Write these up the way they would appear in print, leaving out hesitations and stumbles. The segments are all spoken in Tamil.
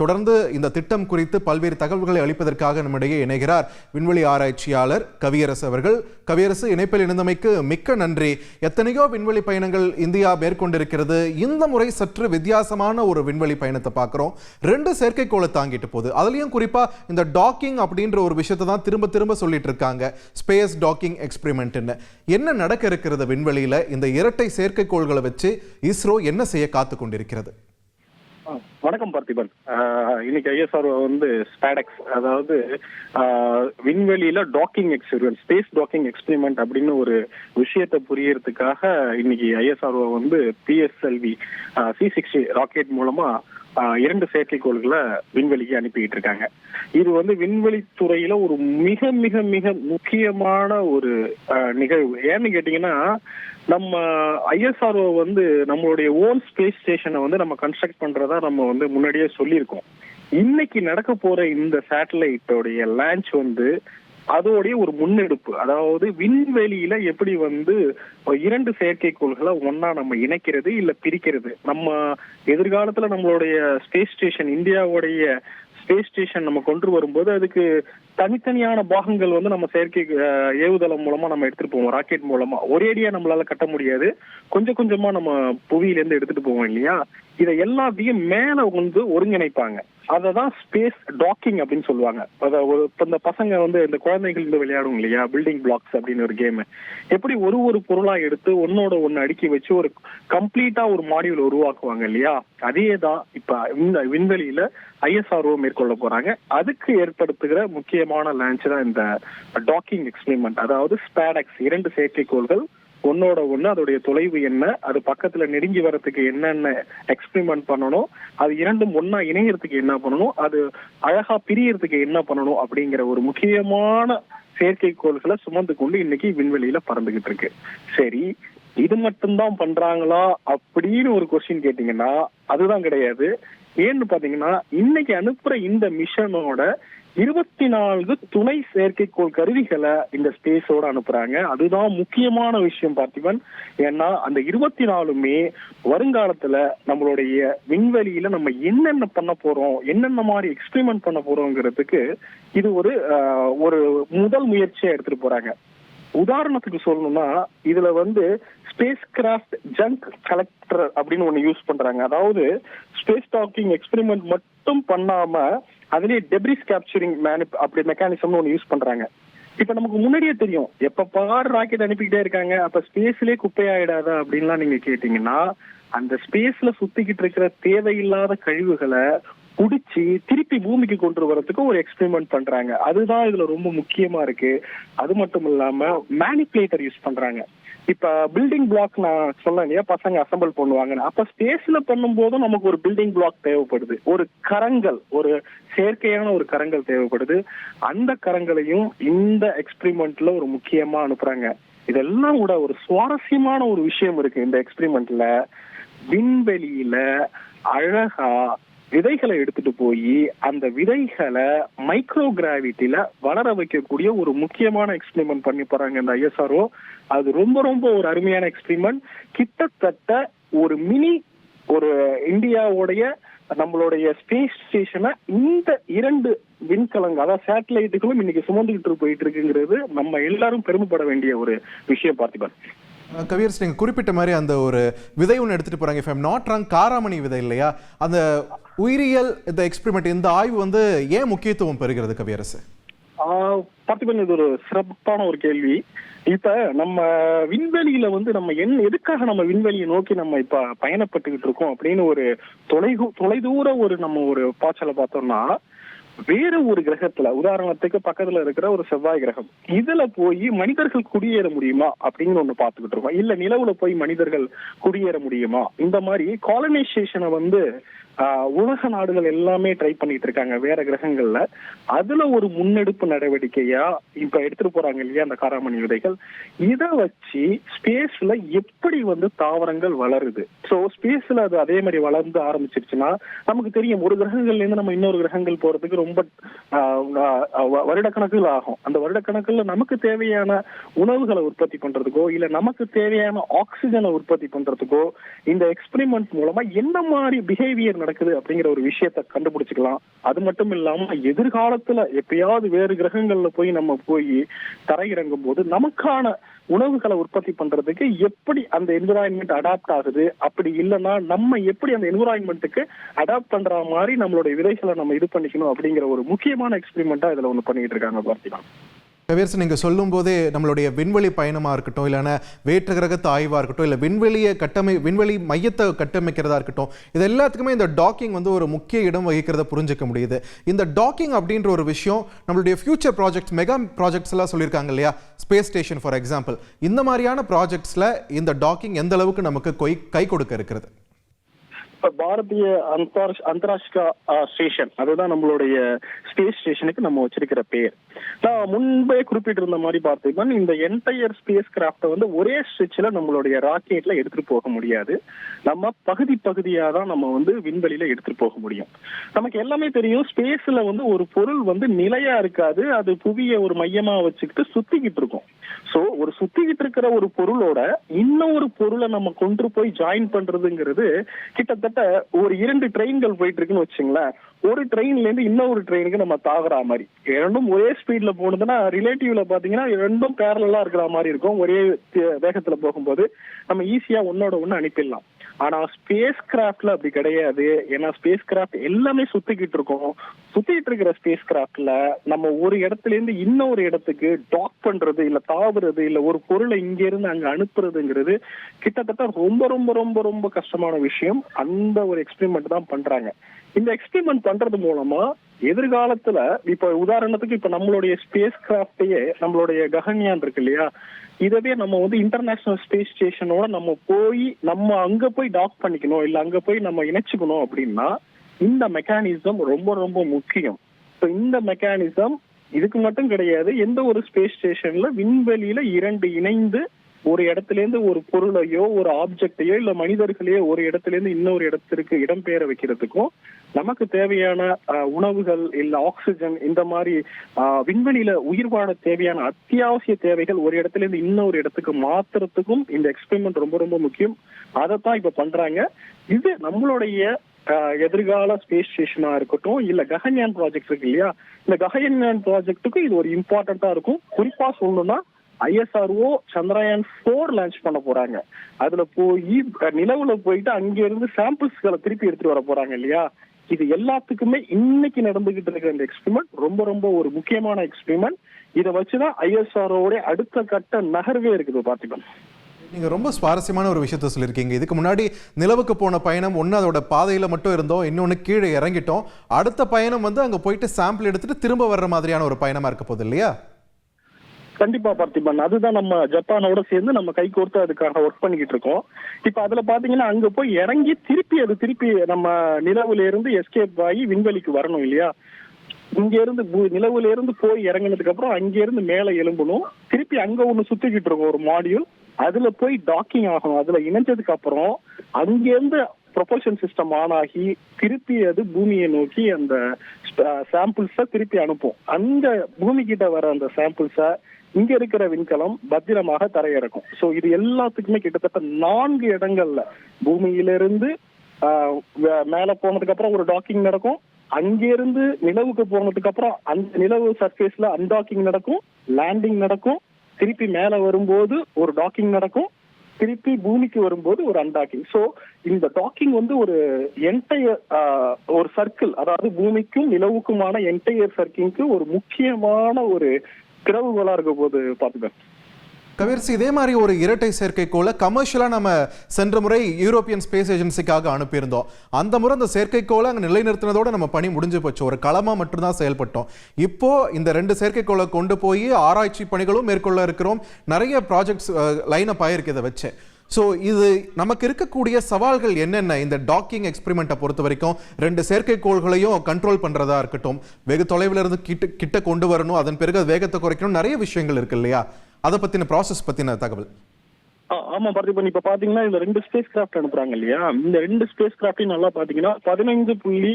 தொடர்ந்து இந்த திட்டம் குறித்து பல்வேறு தகவல்களை அளிப்பதற்காக நம்மிடையே இணைகிறார் விண்வெளி ஆராய்ச்சியாளர் கவியரசு அவர்கள். கவியரசு, இணைப்பில் இணைந்தமைக்கு மிக்க நன்றி. எத்தனையோ விண்வெளி பயணங்கள் இந்தியா மேற்கொண்டிருக்கிறது. இந்த முறை சற்று வித்தியாசமான ஒரு விண்வெளி பயணத்தை பார்க்கிறோம். 2 செயற்கைக்கோளை தாங்கிட்டு போகுது. அதுலயும் குறிப்பா இந்த டாக்கிங் அப்படின்ற ஒரு விஷயத்தை தான் திரும்ப திரும்ப சொல்லிட்டு இருக்காங்க. ஸ்பேஸ் டாக்கிங் எக்ஸ்பெரிமெண்ட்னு என்ன நடக்க இருக்கிறது விண்வெளியில? இந்த இரட்டை செயற்கைக்கோள்களை வச்சு இஸ்ரோ என்ன செய்ய காத்து கொண்டிருக்கிறது? வணக்கம் பார்த்திபன். இன்னைக்கு ஐஎஸ்ஆர்ஓ ஸ்பேடெக்ஸ், அதாவது விண்வெளியில docking experiment, space docking experiment அப்படின்னு ஒரு விஷயத்தை புரியறதுக்காக இன்னைக்கு ஐஎஸ்ஆர்ஓ பிஎஸ்எல்வி C60 ராக்கெட் மூலமா 2 செயற்கைக்கோள்களை விண்வெளிக்கு அனுப்பிக்கிட்டு இருக்காங்க. இது விண்வெளி துறையில ஒரு மிக மிக மிக முக்கியமான ஒரு நிகழ்வு. ஏன்னு கேட்டீங்கன்னா, நம்ம ஐஎஸ்ஆர்ஓ நம்மளுடைய ஓன் ஸ்பேஸ் ஸ்டேஷனை நம்ம கன்ஸ்ட்ரக்ட் பண்றதா நம்ம முன்னாடியே சொல்லியிருக்கோம். இன்னைக்கு நடக்க போற இந்த சேட்டலைட்டோடைய லான்ச் அதோடைய ஒரு முன்னெடுப்பு. அதாவது விண்வெளியில எப்படி 2 செயற்கைக்கோள்களை ஒன்னா நம்ம இணைக்கிறது இல்ல பிரிக்கிறது. நம்ம எதிர்காலத்துல நம்மளுடைய ஸ்பேஸ் ஸ்டேஷன், இந்தியாவுடைய ஸ்பேஸ் ஸ்டேஷன் நம்ம கொண்டு வரும்போது அதுக்கு தனித்தனியான பாகங்கள் நம்ம செயற்கை ஏவுதளம் மூலமா நம்ம எடுத்துட்டு போவோம். ராக்கெட் மூலமா ஒரேடியா நம்மளால கட்ட முடியாது. கொஞ்சம் கொஞ்சமா நம்ம புவியில இருந்து எடுத்துட்டு போவோம் இல்லையா? இதை எல்லாத்தையும் மேல ஒருங்கிணைப்பாங்க. அததான் ஸ்பேஸ் டாக்கிங் அப்படின்னு சொல்லுவாங்க. இந்த பசங்க இந்த குழந்தைகள் விளையாடும் இல்லையா, பில்டிங் பிளாக்ஸ் அப்படின்னு ஒரு கேம். எப்படி ஒரு பொருளா எடுத்து ஒன்னோட ஒன்னு அடுக்கி வச்சு ஒரு கம்ப்ளீட்டா ஒரு மாடியூல் உருவாக்குவாங்க இல்லையா? அதேதான் இப்ப இந்த விண்வெளியில ஐஎஸ்ஆர்ஓ மேற்கொள்ள போறாங்க. அதுக்கு ஏற்படுத்துகிற முக்கியமான லான்ச் தான் இந்த டாக்கிங் எக்ஸ்பெரிமெண்ட். அதாவது ஸ்பேடெக்ஸ் 2 செயற்கைக்கோள்கள் ஒன்னோட ஒண்ணு, அதோடைய தொலைவு என்ன, அது பக்கத்துல நெருங்கி வரதுக்கு என்னென்ன எக்ஸ்பெரிமெண்ட் பண்ணணும், அது 2ம் ஒன்னா இணையறதுக்கு என்ன பண்ணணும், அது அழகா பிரியறதுக்கு என்ன பண்ணணும் அப்படிங்கிற ஒரு முக்கியமான செயற்கைக்கோள்களை சுமந்து கொண்டு இன்னைக்கு விண்வெளியில பறந்துகிட்டு இருக்கு. சரி, இது மட்டும்தான் பண்றாங்களா அப்படின்னு ஒரு கொஸ்டின் கேட்டீங்கன்னா அதுதான் கிடையாது. ஏன்னு பாத்தீங்கன்னா, இன்னைக்கு அனுப்புற இந்த மிஷனோட 24 துணை செயற்கைக்கோள் கருவிகளை இந்த ஸ்பேஸோட அனுப்புறாங்க. அதுதான் முக்கியமான விஷயம் பார்த்திபன். ஏன்னா அந்த 24மே வருங்காலத்துல நம்மளுடைய விண்வெளியில நம்ம என்னென்ன பண்ண போறோம், என்னென்ன மாதிரி எக்ஸ்பெரிமெண்ட் பண்ண போறோங்கிறதுக்கு இது ஒரு முதல் முயற்சியா எடுத்துட்டு போறாங்க. உதாரணத்துக்கு சொல்லணும்னா, இதுல ஸ்பேஸ் கிராஃப்ட் ஜங்க் கலெக்டர் அப்படின்னு ஒண்ணு யூஸ் பண்றாங்க. அதாவது ஸ்பேஸ் டாக்கிங் எக்ஸ்பெரிமெண்ட் மட்டும் பண்ணாம அதுலயே டெப்ரிஸ் கேப்சரிங் அப்படி மெக்கானிசம்னு ஒண்ணு யூஸ் பண்றாங்க. இப்ப நமக்கு முன்னாடியே தெரியும், எப்ப பாரு ராக்கெட் அனுப்பிக்கிட்டே இருக்காங்க, அப்ப ஸ்பேஸ்லயே குப்பையாயிடாதா அப்படின்லாம் நீங்க கேட்டீங்கன்னா, அந்த ஸ்பேஸ்ல சுத்திக்கிட்டு இருக்கிற தேவையில்லாத கழிவுகளை குடிச்சு திருப்பி பூமிக்கு கொண்டு வரதுக்கு ஒரு எக்ஸ்பெரிமெண்ட் பண்றாங்க. அதுதான் இதுல ரொம்ப முக்கியமா இருக்கு. அது மட்டும் இல்லாம மேனிபுலேட்டர் யூஸ் பண்றாங்க. இப்ப பில்டிங் பிளாக் நான் சொன்னேன் இல்லையா, பசங்க அசம்பிள் பண்ணுவாங்க. அப்ப ஸ்பேஸ்ல பண்ணும் போதும் நமக்கு ஒரு பில்டிங் பிளாக் தேவைப்படுது, ஒரு கரங்கள், ஒரு செயற்கையான ஒரு கரங்கள் தேவைப்படுது. அந்த கரங்களையும் இந்த எக்ஸ்பெரிமெண்ட்ல ஒரு முக்கியமா அனுப்புறாங்க. இதெல்லாம் கூட ஒரு சுவாரஸ்யமான ஒரு விஷயம் இருக்கு இந்த எக்ஸ்பெரிமெண்ட்ல. விண்வெளியில அழகா விதைகளை எடுத்துட்டு போய் அந்த விதைகளை மைக்ரோ கிராவிட்டில வளர வைக்கக்கூடிய ஒரு முக்கியமான எக்ஸ்பெரிமெண்ட் பண்ணி போறாங்க இந்த ஐஎஸ்ஆர்ஓ. அது ரொம்ப ரொம்ப ஒரு அருமையான எக்ஸ்பெரிமெண்ட். கிட்டத்தட்ட ஒரு இந்தியாவுடைய நம்மளுடைய ஸ்பேஸ் ஸ்டேஷனை இந்த 2 விண்கலங்கள், அதாவது சேட்டலைட்டுகளும் இன்னைக்கு சுமந்துகிட்டு போயிட்டு இருக்குங்கிறது நம்ம எல்லாரும் பெருமைப்பட வேண்டிய ஒரு விஷயம் பார்த்திபன். கவியரசு, நீங்க குறிப்பிட்ட மாதிரி அந்த ஒரு விதை ஒன்று எடுத்துட்டு போறாங்க. இஃப் ஐம் நாட் ராங், காராமணி விதை இல்லையா? அந்த உயிரியல் இந்த எக்ஸ்பெரிமெண்ட், இந்த ஆய்வு ஏன் முக்கியத்துவம் பெறுகிறது கவியரசு? பார்த்திபன், இது ஒரு சிறப்பான ஒரு கேள்வி. இப்ப நம்ம விண்வெளியில நம்ம எதுக்காக நம்ம விண்வெளியை நோக்கி நம்ம இப்ப பயணப்பட்டுக்கிட்டு இருக்கோம் அப்படின்னு ஒரு தொலைதூர நம்ம ஒரு பாய்ச்சலை பார்த்தோம்னா, வேற ஒரு கிரகத்துல, உதாரணத்துக்கு பக்கத்துல இருக்கிற ஒரு செவ்வாய் கிரகம், இதுல போய் மனிதர்கள் குடியேற முடியுமா அப்படின்னு ஒண்ணு பாத்துக்கிட்டு இருக்கோம். இல்ல நிலவுல போய் மனிதர்கள் குடியேற முடியுமா? இந்த மாதிரி காலனைசேஷனை உலக நாடுகள் எல்லாமே ட்ரை பண்ணிட்டு இருக்காங்க வேற கிரகங்கள்ல. அதுல ஒரு முன்னெடுப்பு நடவடிக்கையா இப்ப எடுத்துட்டு போறாங்க இல்லையா அந்த காராமணி விதைகள். இத வச்சு ஸ்பேஸ்ல எப்படி தாவரங்கள் வளருது. சோ ஸ்பேஸ்ல அது அதே மாதிரி வளர்ந்து ஆரம்பிச்சிருச்சுன்னா நமக்கு தெரியும், ஒரு கிரகங்கள்ல இருந்து நம்ம இன்னொரு கிரகங்கள் போறதுக்கு ரொம்ப வருடக்கணக்கில் ஆகும். அந்த வருடக்கணக்குல நமக்கு தேவையான உணவுகளை உற்பத்தி பண்றதுக்கோ இல்ல நமக்கு தேவையான ஆக்சிஜனை உற்பத்தி பண்றதுக்கோ இந்த எக்ஸ்பெரிமெண்ட் மூலமா என்ன மாதிரி பிஹேவியர் நடக்குது அப்படிங்கிற ஒரு விஷயத்த கண்டுபிடிச்சுக்கலாம். அது மட்டும் இல்லாம எதிர்காலத்துல எப்பயாவது வேறு கிரகங்கள்ல போய் தரையிறங்கும் போது நமக்கான உணவுகளை உற்பத்தி பண்றதுக்கு எப்படி அந்த என்விரான்மெண்ட் அடாப்ட் ஆகுது, அப்படி இல்லைன்னா நம்ம எப்படி அந்த என்விரான்மெண்ட்டுக்கு அடாப்ட் பண்ற மாதிரி நம்மளுடைய விதைகளை நம்ம இது பண்ணிக்கணும் அப்படிங்கிற ஒரு முக்கியமான எக்ஸ்பெரிமெண்டா இதுல ஒண்ணு பண்ணிட்டு இருக்காங்க பார்த்திபன். கவியரசு, நீங்க சொல்லும் போதே நம்மளுடைய விண்வெளி பயணமா இருக்கட்டும், இல்லைன்னா வேற்று கிரகத்து ஆய்வா இருக்கட்டும், இல்லை விண்வெளி மையத்தை கட்டமைக்கிறதா இருக்கட்டும், இது எல்லாத்துக்குமே இந்த டாக்கிங் வந்து ஒரு முக்கிய இடம் வகிக்கிறத புரிஞ்சுக்க முடியுது. இந்த டாக்கிங் அப்படின்ற ஒரு விஷயம் நம்மளுடைய ஃபியூச்சர் ப்ராஜெக்ட்ஸ், மெகா ப்ராஜெக்ட்ஸ் எல்லாம் சொல்லியிருக்காங்க இல்லையா, ஸ்பேஸ் ஸ்டேஷன் ஃபார் எக்ஸாம்பிள், இந்த மாதிரியான ப்ராஜெக்ட்ஸ்ல இந்த டாக்கிங் எந்த அளவுக்கு நமக்கு கை கொடுக்க இருக்கிறது? பாரதிய அந்தராஷ்டிரா ஸ்டேஷன், அதுதான் நம்மளுடைய ஸ்பேஸ் ஸ்டேஷனுக்கு நம்ம வச்சிருக்கிற பேர். நான் முன்பே குறிப்பிட்டிருந்த மாதிரி பார்த்தீங்கன்னா இந்த என்டையர் ஸ்பேஸ் கிராஃப்டை வந்து ஒரே ஸ்ட்ரெச்சில் நம்மளுடைய ராக்கெட்ல எடுத்துட்டு போக முடியாது. நம்ம பகுதியாக தான் நம்ம வந்து விண்வெளியில எடுத்துட்டு போக முடியும். நமக்கு எல்லாமே தெரியும், ஸ்பேஸ்ல வந்து ஒரு பொருள் வந்து நிலையா இருக்காது, அது புவியை ஒரு மையமா வச்சுக்கிட்டு சுத்திக்கிட்டு இருக்கும். சோ ஒரு சுத்திக்கிட்டு இருக்கிற ஒரு பொருளோட இன்னொரு பொருளை நம்ம கொண்டு போய் ஜாயின் பண்றதுங்கிறது கிட்டத்தட்ட ஒரு 2 ட்ரெயின்கள் போயிட்டு இருக்குன்னு வச்சுங்களேன். ஒரு ட்ரெயின்ல இருந்து இன்னொரு ட்ரெயினுக்கு நம்ம தாகுற மாதிரி, இரண்டும் ஒரே ஸ்பீட்ல போனதுன்னா ரிலேட்டிவ்ல பாத்தீங்கன்னா ரெண்டும் பேரலா இருக்கிற மாதிரி இருக்கும். ஒரே வேகத்துல போகும்போது நம்ம ஈஸியா ஒன்னோட ஒண்ணு அனுப்பிடலாம். ஆனா ஸ்பேஸ் கிராஃப்ட்ல அப்படி கிடையாது. ஏன்னா ஸ்பேஸ் கிராஃப்ட் எல்லாமே சுத்திக்கிட்டு இருக்கும். சுத்திட்டு இருக்கிற ஸ்பேஸ் கிராஃப்ட்ல நம்ம ஒரு இடத்துல இருந்து இன்னொரு இடத்துக்கு டாக் பண்றது, இல்ல தாவுறது, இல்ல ஒரு பொருளை இங்க இருந்து அங்க அனுப்புறதுங்கிறது கிட்டத்தட்ட ரொம்ப ரொம்ப ரொம்ப ரொம்ப கஷ்டமான விஷயம். அந்த ஒரு எக்ஸ்பெரிமெண்ட் தான் பண்றாங்க. இந்த எக்ஸ்பெரிமெண்ட் பண்றது மூலமா எதிர்காலத்துல இப்ப உதாரணத்துக்கு இப்ப நம்மளுடைய ஸ்பேஸ் கிராஃப்டையே, நம்மளுடைய ககன்யான் இருக்கு இல்லையா, இதவே நம்ம வந்து இன்டர்நேஷனல் ஸ்பேஸ் ஸ்டேஷனோட நம்ம அங்க போய் டாக் பண்ணிக்கணும், இல்ல அங்க போய் நம்ம இணைச்சுக்கணும் அப்படின்னா இந்த மெக்கானிசம் ரொம்ப ரொம்ப முக்கியம். இந்த மெக்கானிசம் இதுக்கு மட்டும் கிடையாது, எந்த ஒரு ஸ்பேஸ் ஸ்டேஷன்ல விண்வெளியில 2 இணைந்து ஒரு இடத்துல இருந்து ஒரு பொருளையோ ஒரு ஆப்ஜெக்டையோ இல்ல மனிதர்களையோ ஒரு இடத்துல இருந்து இன்னொரு இடத்திற்கு இடம்பெயர வைக்கிறதுக்கும் நமக்கு தேவையான உணவுகள் இல்ல ஆக்சிஜன், இந்த மாதிரி விண்வெளியில உயிர் வாழ தேவையான அத்தியாவசிய தேவைகள் ஒரு இடத்துல இருந்து இன்னொரு இடத்துக்கு மாத்துறதுக்கும் இந்த எக்ஸ்பெரிமெண்ட் ரொம்ப ரொம்ப முக்கியம். அதைத்தான் இப்ப பண்றாங்க. இது நம்மளுடைய எதிர்கால ஸ்பேஸ் ஸ்டேஷனா இருக்கட்டும், இல்ல ககன்யான் ப்ராஜெக்ட் இருக்கு இல்லையா, இந்த ககன்யான் ப்ராஜெக்டுக்கு இது ஒரு இம்பார்ட்டன்டா இருக்கும். குறிப்பா சொல்லணும்னா ISRO சந்திரயான் 4 லான்ச் பண்ண போறாங்க. அதுல போய் நிலவுல போயிட்டு அங்க இருந்து சாம்பிள்ஸ்களை திருப்பி எடுத்துட்டு வர போறாங்க இல்லையா. இது எல்லாத்துக்குமே இன்னைக்கு நடந்துகிட்டு இருக்கிற இந்த எக்ஸ்பெரிமெண்ட் ரொம்ப ரொம்ப ஒரு முக்கியமான எக்ஸ்பெரிமெண்ட். இதை வச்சுதான் ISRO அடுத்த கட்ட நகர்வே இருக்குது பார்த்திபன். நீங்க ரொம்ப சுவாரஸ்யமான ஒரு விஷயத்த சொல்லியிருக்கீங்க. இதுக்கு முன்னாடி நிலவுக்கு போன பயணம் ஒன்று அதோட பாதையில மட்டும் இருந்தோம், இன்னொன்று கீழே இறங்கிட்டோம். அடுத்த பயணம் வந்து அங்க போயிட்டு சாம்பிள் எடுத்துட்டு திரும்ப வர்ற மாதிரியான ஒரு பயணமா இருக்க போகுது இல்லையா? கண்டிப்பா பார்த்திபன், அதுதான் நம்ம ஜப்பானோட சேர்ந்து நம்ம கை கோர்த்து அதுக்காக ஒர்க் பண்ணிக்கிட்டு இருக்கோம். இப்ப அதுல பாத்தீங்கன்னா அங்க போய் இறங்கி திருப்பி நம்ம நிலவுல இருந்து எஸ்கேப் ஆகி விண்வெளிக்கு வரணும் இல்லையா. இங்க இருந்து நிலவுல இருந்து போய் இறங்கினதுக்கு அப்புறம் அங்க இருந்து மேல எழும்பணும். திருப்பி அங்க ஒண்ணு சுத்திக்கிட்டு இருக்கும் ஒரு மாடியூல், அதுல போய் டாக்கிங் ஆகணும். அதுல இணைஞ்சதுக்கு அப்புறம் அங்க இருந்து ப்ரொபல்ஷன் சிஸ்டம் ஆன் ஆகி திருப்பி அது பூமியை நோக்கி அந்த சாம்பிள்ஸ திருப்பி அனுப்பும். அந்த பூமி கிட்ட வர அந்த சாம்பிள்ஸ இங்க இருக்கிற விண்கலம் பத்திரமாக தரையிறக்கும். சோ இது எல்லாத்துக்குமே கிட்டத்தட்ட 4 இடங்கள்ல பூமியிலிருந்து மேல போனதுக்கு அப்புறம் ஒரு டாக்கிங் நடக்கும். அங்கிருந்து நிலவுக்கு போனதுக்கு அப்புறம் அந்த நிலவு சர்ஃபேஸ்ல அன்டாக்கிங் நடக்கும், லேண்டிங் நடக்கும், திருப்பி மேல வரும்போது ஒரு டாக்கிங் நடக்கும், திருப்பி பூமிக்கு வரும்போது ஒரு அன்டாக்கிங். சோ இந்த டாக்கிங் வந்து ஒரு என்டையர் ஒரு சர்க்கிள், அதாவது பூமிக்கும் நிலவுக்குமான என்டையர் சர்க்கிளுக்கு ஒரு முக்கியமான ஒரு திறவுகோலா இருக்க போது பாத்துக்க. கவியரசு, இதே மாதிரி ஒரு இரட்டை செயற்கைக்கோளை கமர்ஷியலா நம்ம சென்ற முறை யூரோப்பியன் ஸ்பேஸ் ஏஜென்சிக்காக அனுப்பியிருந்தோம். அந்த முறை அந்த செயற்கைக்கோளை அங்கே நிலைநிறுத்தினதோட நம்ம பணி முடிஞ்சு போச்சு, ஒரு களமா மட்டும்தான் செயல்பட்டோம். இப்போ இந்த 2 செயற்கைக்கோளை கொண்டு போய் ஆராய்ச்சி பணிகளும் மேற்கொள்ள இருக்கிறோம். நிறைய ப்ராஜெக்ட்ஸ் லைனப் ஆயிருக்கு இதை வச்சு. ஸோ இது நமக்கு இருக்கக்கூடிய சவால்கள் என்னென்ன? இந்த டாக்கிங் எக்ஸ்பெரிமெண்ட்டை பொறுத்த வரைக்கும் 2 செயற்கைக்கோள்களையும் கண்ட்ரோல் பண்ணுறதா இருக்கட்டும், வெகு தொலைவில் இருந்து கிட்ட கொண்டு வரணும், அதன் பிறகு வேகத்தை குறைக்கணும், நிறைய விஷயங்கள் இருக்கு இல்லையா? அதை பற்றின ப்ராசஸ் பற்றின தகவல். ஆமா பார்த்திபன், இப்ப பாத்தீங்கன்னா இந்த 2 ஸ்பேஸ் கிராஃப்ட் அனுப்புறாங்க இல்லையா. இந்த 2 ஸ்பேஸ் கிராஃப்டையும் நல்லா பாத்தீங்கன்னா 15.5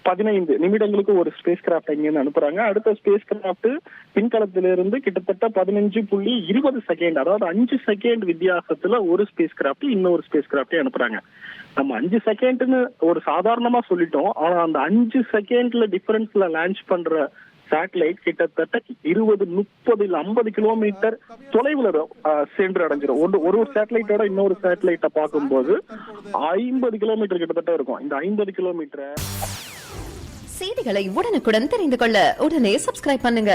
15 நிமிடங்களுக்கு ஒரு ஸ்பேஸ் கிராஃப்ட் இங்கிருந்து அனுப்புறாங்க. அடுத்த ஸ்பேஸ் கிராஃப்ட் விண்கலத்திலிருந்து கிட்டத்தட்ட 15.20 செகண்ட், அதாவது 5 செகண்ட் வித்தியாசத்துல ஒரு ஸ்பேஸ் கிராஃப்ட் இன்னொரு ஸ்பேஸ் கிராஃப்டே அனுப்புறாங்க. நம்ம 5 செகண்ட்னு ஒரு சாதாரணமா சொல்லிட்டோம். ஆனா அந்த 5 செகண்ட்ல டிஃபரன்ஸ்ல லான்ச் பண்ற சேட்டலைட் கிட்டத்தட்ட 20, 30, 50 கிலோமீட்டர் தொலைவுல சென்று அடைஞ்சிடும். ஒரு சேட்டலைட்டோட இன்னொரு சேட்டலைட்டை பார்க்கும்போது 50 கிலோமீட்டர் கிட்டத்தட்ட இருக்கும். இந்த 50 கிலோமீட்டர் செய்திகளை உடனுக்குடன் தெரிந்து கொள்ள உடனே சப்ஸ்கிரைப் பண்ணுங்க.